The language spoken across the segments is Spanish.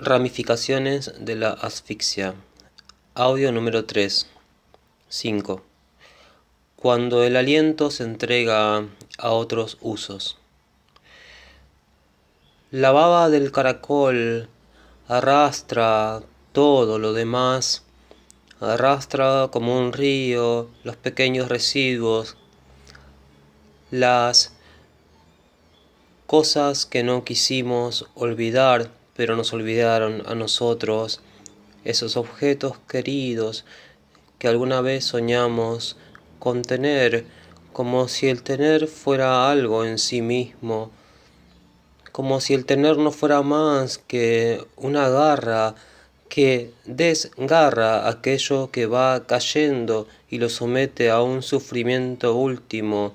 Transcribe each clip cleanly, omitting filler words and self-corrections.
Ramificaciones de la asfixia. Audio número 3. 5. Cuando el aliento se entrega a otros usos. La baba del caracol arrastra todo lo demás, arrastra como un río los pequeños residuos, las cosas que no quisimos olvidar, pero nos olvidaron a nosotros, esos objetos queridos que alguna vez soñamos con tener, como si el tener fuera algo en sí mismo, como si el tener no fuera más que una garra que desgarra aquello que va cayendo y lo somete a un sufrimiento último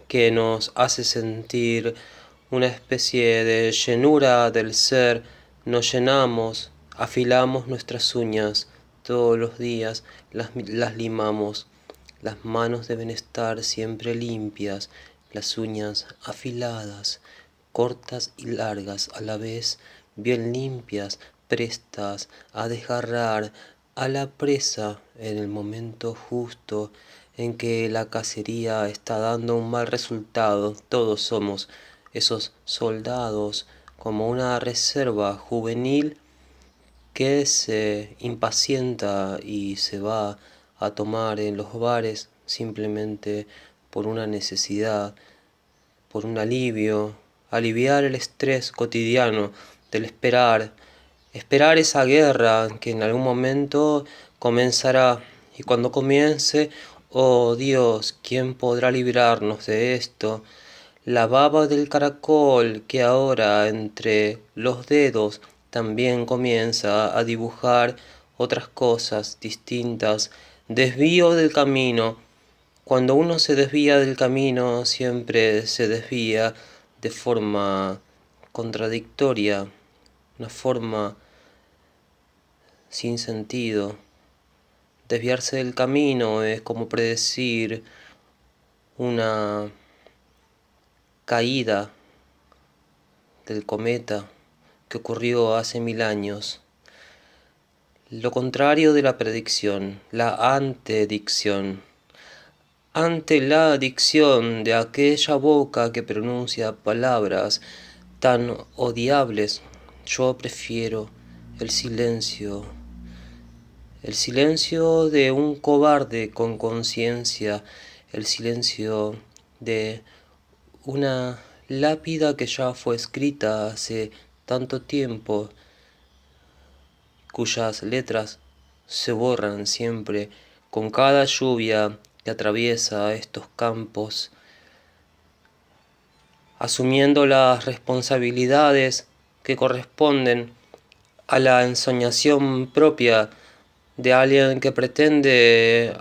que nos hace sentir una especie de llenura del ser. Nos llenamos, afilamos nuestras uñas todos los días, las limamos. Las manos deben estar siempre limpias, las uñas afiladas, cortas y largas a la vez, bien limpias, prestas a desgarrar a la presa en el momento justo en que la cacería está dando un mal resultado. Todos somos esos soldados, como una reserva juvenil que se impacienta y se va a tomar en los bares simplemente por una necesidad, por un alivio, aliviar el estrés cotidiano del esperar esa guerra que en algún momento comenzará. Y cuando comience, oh Dios, ¿quién podrá librarnos de esto? La baba del caracol que ahora entre los dedos también comienza a dibujar otras cosas distintas. Desvío del camino. Cuando uno se desvía del camino, siempre se desvía de forma contradictoria, una forma sin sentido. Desviarse del camino es como predecir una caída del cometa que ocurrió hace 1000 años. Lo contrario de la predicción, la antedicción. Ante la dicción de aquella boca que pronuncia palabras tan odiables, yo prefiero el silencio de un cobarde con conciencia, el silencio de una lápida que ya fue escrita hace tanto tiempo, cuyas letras se borran siempre con cada lluvia que atraviesa estos campos, asumiendo las responsabilidades que corresponden a la ensoñación propia de alguien que pretende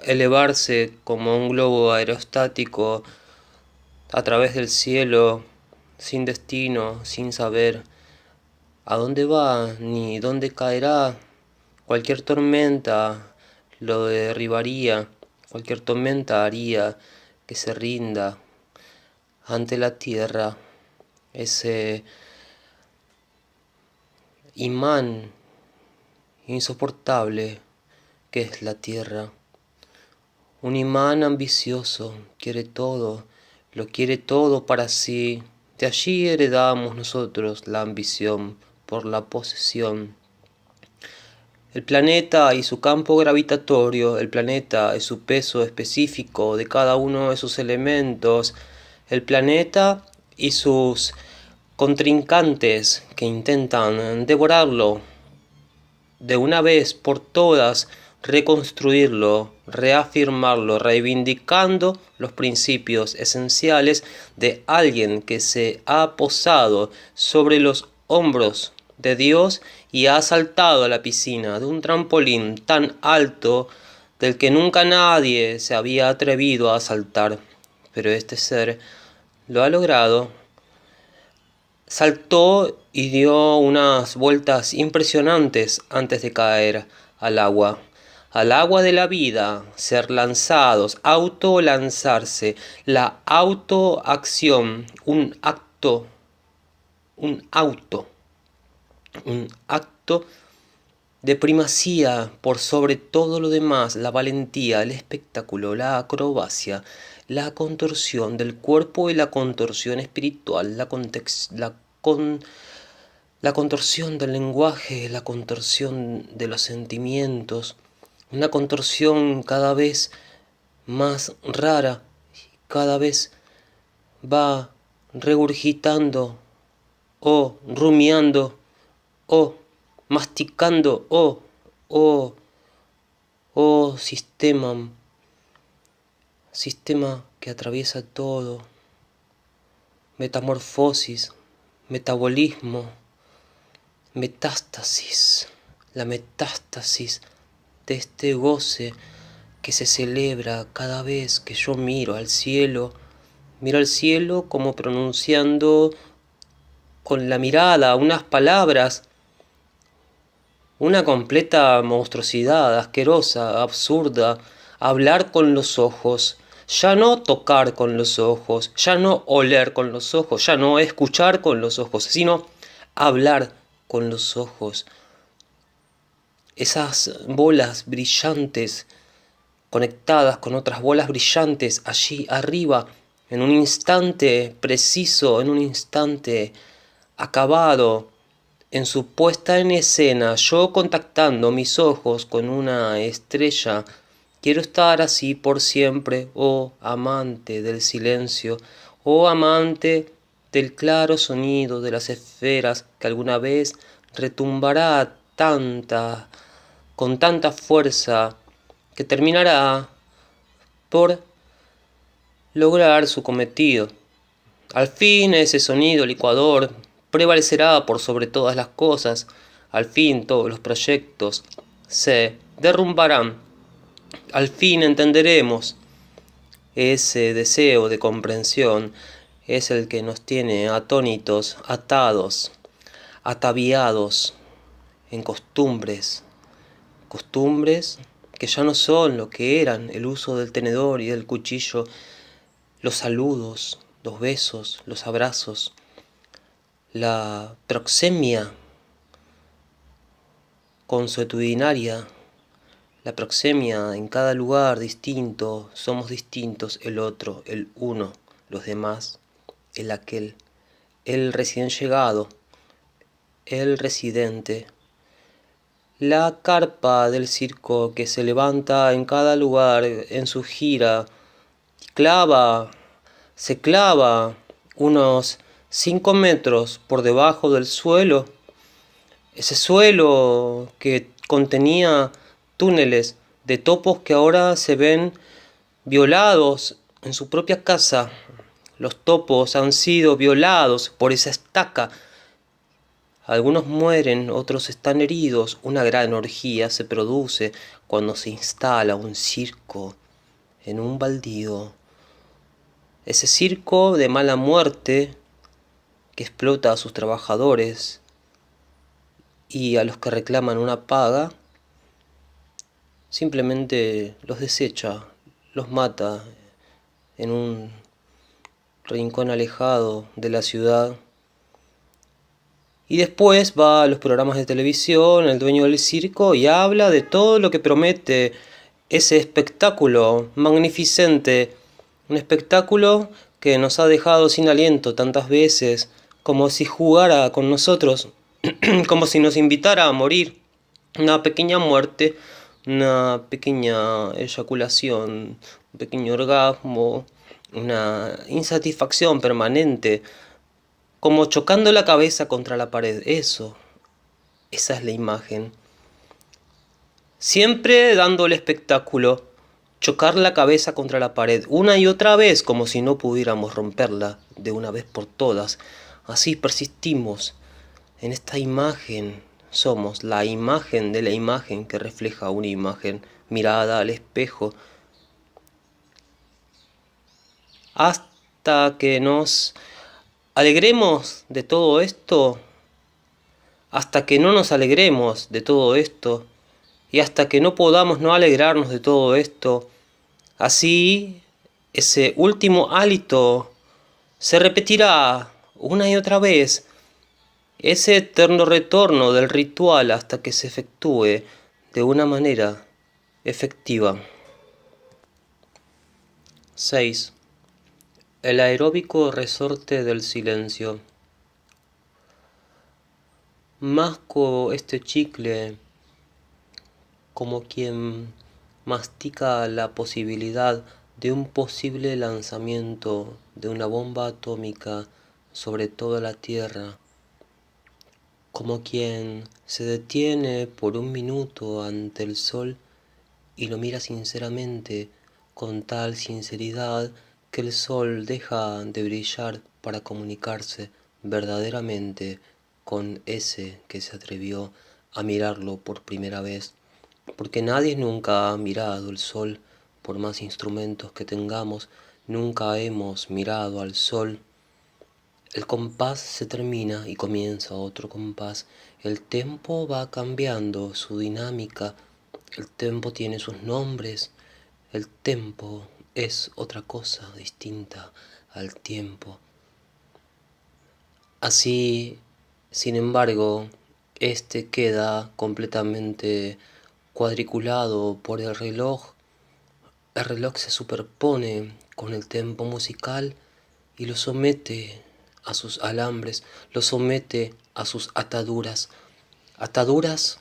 elevarse como un globo aerostático a través del cielo, sin destino, sin saber a dónde va ni dónde caerá. Cualquier tormenta lo derribaría, cualquier tormenta haría que se rinda ante la tierra, ese imán insoportable que es la tierra. Un imán ambicioso, quiere todo, lo quiere todo para sí. De allí heredamos nosotros la ambición por la posesión. El planeta y su campo gravitatorio, el planeta y su peso específico de cada uno de sus elementos, el planeta y sus contrincantes que intentan devorarlo de una vez por todas, reconstruirlo, reafirmarlo, reivindicando los principios esenciales de alguien que se ha posado sobre los hombros de Dios y ha saltado a la piscina de un trampolín tan alto del que nunca nadie se había atrevido a saltar. Pero este ser lo ha logrado. Saltó y dio unas vueltas impresionantes antes de caer al agua de la vida, ser lanzados, autolanzarse, la autoacción, un auto un acto de primacía por sobre todo lo demás, la valentía, el espectáculo, la acrobacia, la contorsión del cuerpo y la contorsión espiritual, la contorsión del lenguaje, la contorsión de los sentimientos, una contorsión cada vez más rara, cada vez va regurgitando o rumiando o masticando o sistema que atraviesa todo, metamorfosis, metabolismo, metástasis, la metástasis de este goce que se celebra cada vez que yo miro al cielo como pronunciando con la mirada unas palabras, una completa monstruosidad, asquerosa, absurda, hablar con los ojos, ya no tocar con los ojos, ya no oler con los ojos, ya no escuchar con los ojos, sino hablar con los ojos. Esas bolas brillantes conectadas con otras bolas brillantes allí arriba, en un instante preciso, en un instante acabado, en su puesta en escena, yo contactando mis ojos con una estrella. Quiero estar así por siempre, oh amante del silencio, oh amante del claro sonido de las esferas que alguna vez retumbará con tanta fuerza, que terminará por lograr su cometido. Al fin ese sonido licuador prevalecerá por sobre todas las cosas. Al fin todos los proyectos se derrumbarán. Al fin entenderemos. Ese deseo de comprensión es el que nos tiene atónitos, atados, ataviados en costumbres que ya no son lo que eran: el uso del tenedor y del cuchillo, los saludos, los besos, los abrazos, la proxemia consuetudinaria, la proxemia en cada lugar distinto. Somos distintos: el otro, el uno, los demás, el aquel, el recién llegado, el residente. La carpa del circo que se levanta en cada lugar en su gira, se clava unos 5 metros por debajo del suelo, ese suelo que contenía túneles de topos que ahora se ven violados en su propia casa. Los topos han sido violados por esa estaca. Algunos mueren, otros están heridos. Una gran orgía se produce cuando se instala un circo en un baldío. Ese circo de mala muerte que explota a sus trabajadores y a los que reclaman una paga, simplemente los desecha, los mata en un rincón alejado de la ciudad. Y después va a los programas de televisión, el dueño del circo, y habla de todo lo que promete ese espectáculo magnificente. Un espectáculo que nos ha dejado sin aliento tantas veces, como si jugara con nosotros, como si nos invitara a morir. Una pequeña muerte, una pequeña eyaculación, un pequeño orgasmo, una insatisfacción permanente, como chocando la cabeza contra la pared. Esa es la imagen. Siempre dando el espectáculo, chocar la cabeza contra la pared una y otra vez, como si no pudiéramos romperla de una vez por todas. Así persistimos en esta imagen. Somos la imagen de la imagen que refleja una imagen mirada al espejo, hasta que nos alegremos de todo esto, hasta que no nos alegremos de todo esto, y hasta que no podamos no alegrarnos de todo esto. Así, ese último hálito se repetirá una y otra vez, ese eterno retorno del ritual hasta que se efectúe de una manera efectiva. 6. El aeróbico resorte del silencio. Masco este chicle como quien mastica la posibilidad de un posible lanzamiento de una bomba atómica sobre toda la Tierra, como quien se detiene por un minuto ante el sol y lo mira sinceramente, con tal sinceridad que el sol deja de brillar para comunicarse verdaderamente con ese que se atrevió a mirarlo por primera vez, porque nadie nunca ha mirado el sol, por más instrumentos que tengamos, nunca hemos mirado al sol. El compás se termina y comienza otro compás. El tempo va cambiando su dinámica. El tempo tiene sus nombres. El tempo es otra cosa distinta al tiempo. Así, sin embargo, este queda completamente cuadriculado por el reloj. El reloj se superpone con el tempo musical y lo somete a sus alambres, lo somete a sus ataduras, ataduras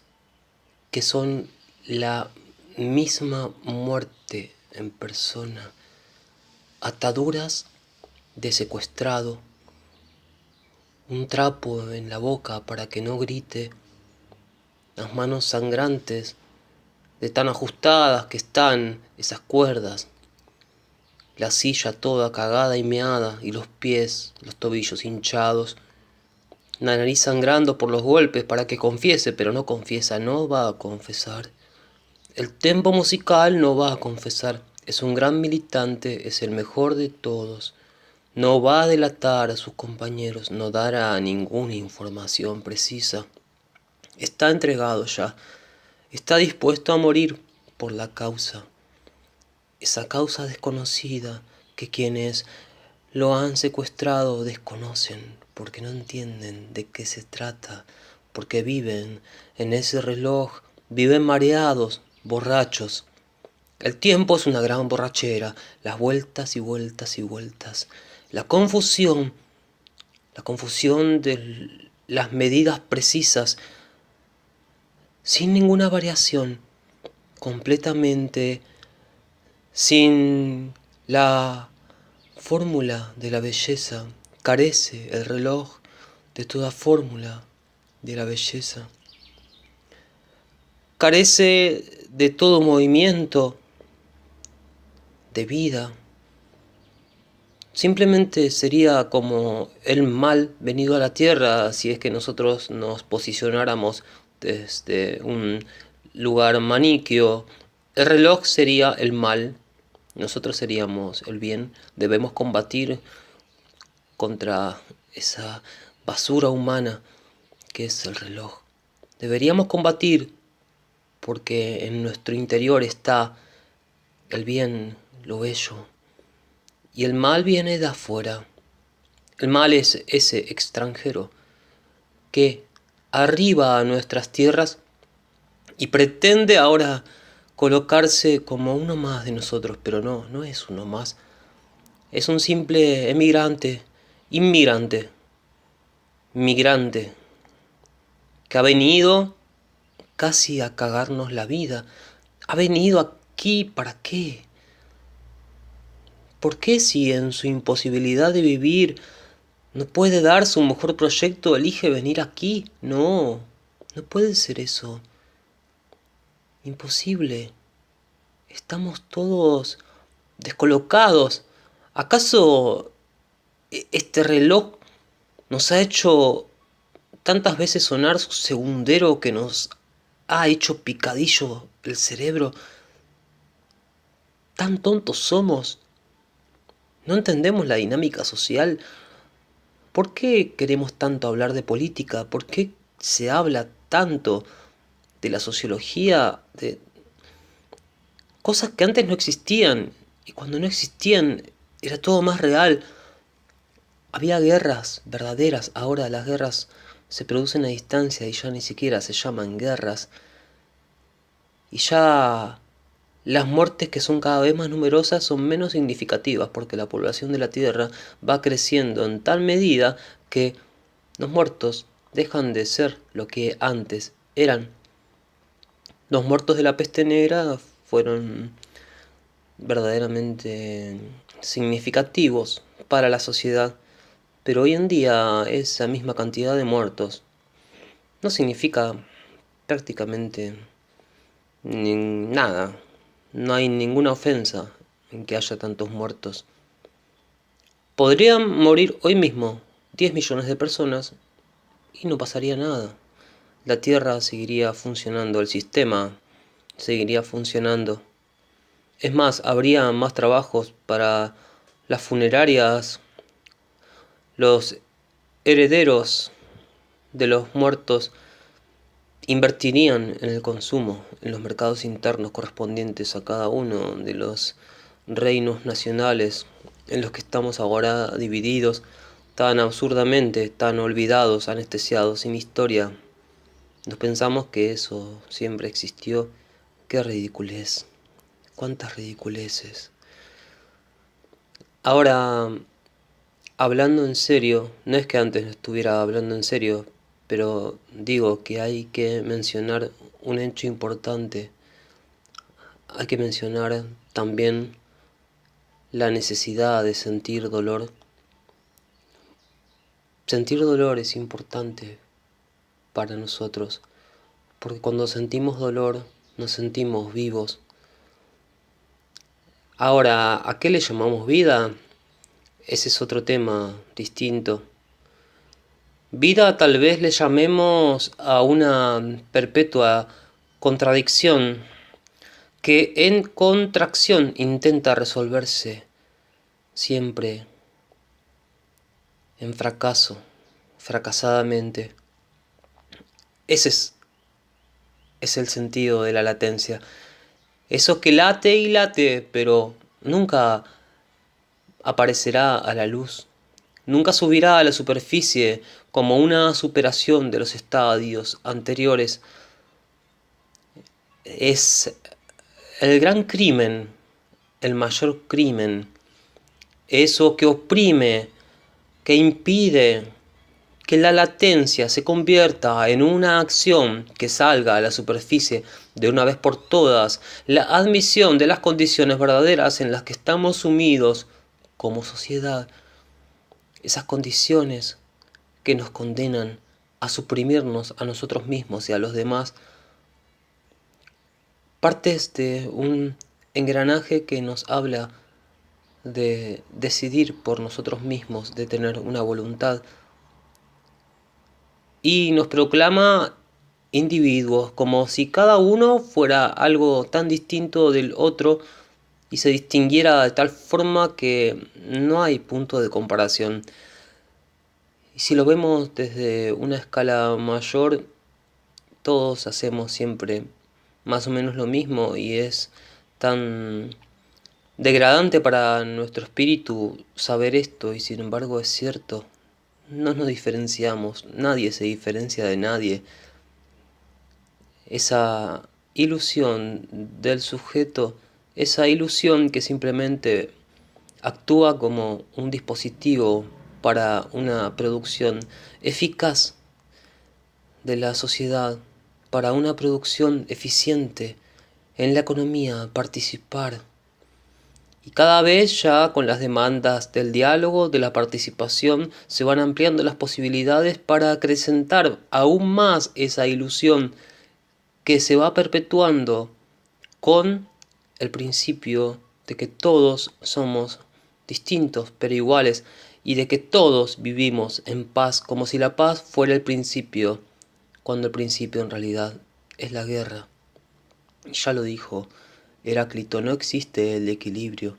que son la misma muerte en persona, ataduras de secuestrado, un trapo en la boca para que no grite, las manos sangrantes de tan ajustadas que están esas cuerdas, la silla toda cagada y meada y los pies, los tobillos hinchados, la nariz sangrando por los golpes para que confiese, pero no confiesa, no va a confesar. El tempo musical no va a confesar, es un gran militante, es el mejor de todos. No va a delatar a sus compañeros, no dará ninguna información precisa. Está entregado ya, está dispuesto a morir por la causa. Esa causa desconocida que quienes lo han secuestrado desconocen, porque no entienden de qué se trata, porque viven en ese reloj, viven mareados, borrachos. El tiempo es una gran borrachera, las vueltas y vueltas y vueltas, la confusión de las medidas precisas, sin ninguna variación, completamente sin la fórmula de la belleza. Carece el reloj de toda fórmula de la belleza. Carece de todo movimiento de vida. Simplemente sería como el mal venido a la tierra si es que nosotros nos posicionáramos desde un lugar maniquio. El reloj sería el mal, nosotros seríamos el bien. Debemos combatir contra esa basura humana que es el reloj. Deberíamos combatir porque en nuestro interior está el bien, lo bello. Y el mal viene de afuera. El mal es ese extranjero que arriba a nuestras tierras y pretende ahora colocarse como uno más de nosotros, pero no es uno más. Es un simple emigrante, inmigrante, migrante, que ha venido casi a cagarnos la vida. ¿Ha venido aquí para qué? ¿Por qué si en su imposibilidad de vivir no puede dar su mejor proyecto, elige venir aquí? No puede ser eso. Imposible. Estamos todos descolocados. ¿Acaso este reloj nos ha hecho tantas veces sonar su segundero que nos ha hecho picadillo el cerebro? ¿Tan tontos somos? ¿No entendemos la dinámica social? ¿Por qué queremos tanto hablar de política? ¿Por qué se habla tanto de la sociología, de cosas que antes no existían? Y cuando no existían era todo más real. Había guerras verdaderas, ahora las guerras se producen a distancia y ya ni siquiera se llaman guerras. Y ya las muertes, que son cada vez más numerosas, son menos significativas porque la población de la Tierra va creciendo en tal medida que los muertos dejan de ser lo que antes eran. Los muertos de la peste negra fueron verdaderamente significativos para la sociedad, pero hoy en día esa misma cantidad de muertos no significa prácticamente nada. No hay ninguna ofensa en que haya tantos muertos. Podrían morir hoy mismo 10 millones de personas y no pasaría nada. La Tierra seguiría funcionando, el sistema seguiría funcionando. Es más, habría más trabajos para las funerarias, los herederos de los muertos invertirían en el consumo, en los mercados internos correspondientes a cada uno de los reinos nacionales en los que estamos ahora divididos, tan absurdamente, tan olvidados, anestesiados, sin historia. Nos pensamos que eso siempre existió. ¡Qué ridiculez! ¡Cuántas ridiculeces! Ahora, hablando en serio, no es que antes no estuviera hablando en serio, pero digo que hay que mencionar un hecho importante. Hay que mencionar también la necesidad de sentir dolor. Sentir dolor es importante para nosotros, porque cuando sentimos dolor nos sentimos vivos. Ahora, ¿a qué le llamamos vida? Ese es otro tema distinto. Vida tal vez le llamemos a una perpetua contradicción que en contracción intenta resolverse siempre en fracaso, fracasadamente. Ese es el sentido de la latencia. Eso que late y late, pero nunca aparecerá a la luz. Nunca subirá a la superficie como una superación de los estadios anteriores. Es el gran crimen, el mayor crimen. Eso que oprime, que impide que la latencia se convierta en una acción que salga a la superficie de una vez por todas, la admisión de las condiciones verdaderas en las que estamos sumidos como sociedad, esas condiciones que nos condenan a suprimirnos a nosotros mismos y a los demás, partes de un engranaje que nos habla de decidir por nosotros mismos, de tener una voluntad, y nos proclama individuos, como si cada uno fuera algo tan distinto del otro y se distinguiera de tal forma que no hay punto de comparación. Y si lo vemos desde una escala mayor, todos hacemos siempre más o menos lo mismo y es tan degradante para nuestro espíritu saber esto, y sin embargo es cierto. No nos diferenciamos, nadie se diferencia de nadie. Esa ilusión del sujeto, esa ilusión que simplemente actúa como un dispositivo para una producción eficaz de la sociedad, para una producción eficiente en la economía, participar. Y cada vez ya con las demandas del diálogo, de la participación, se van ampliando las posibilidades para acrecentar aún más esa ilusión que se va perpetuando con el principio de que todos somos distintos pero iguales y de que todos vivimos en paz, como si la paz fuera el principio, cuando el principio en realidad es la guerra. Ya lo dijo Heráclito, no existe el equilibrio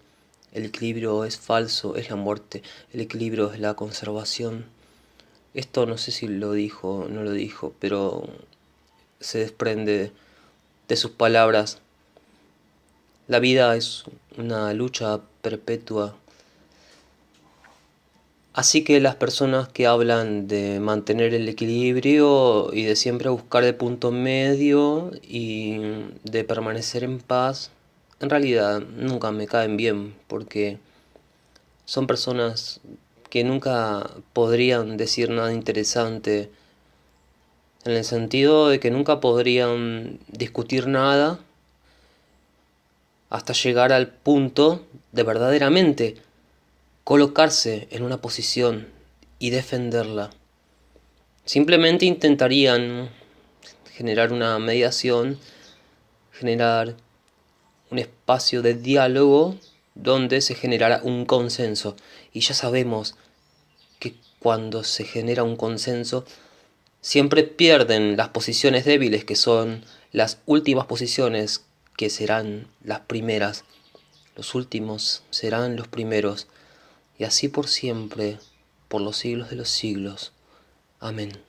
es falso, es la muerte, el equilibrio es la conservación. Esto no sé si lo dijo o no lo dijo, pero se desprende de sus palabras. La vida es una lucha perpetua Así que las personas que hablan de mantener el equilibrio y de siempre buscar el punto medio y de permanecer en paz, en realidad nunca me caen bien porque son personas que nunca podrían decir nada interesante, en el sentido de que nunca podrían discutir nada hasta llegar al punto de verdaderamente colocarse en una posición y defenderla. Simplemente intentarían generar una mediación, generar un espacio de diálogo donde se generara un consenso. Y ya sabemos que cuando se genera un consenso, siempre pierden las posiciones débiles, que son las últimas posiciones, que serán las primeras. Los últimos serán los primeros, y así por siempre, por los siglos de los siglos. Amén.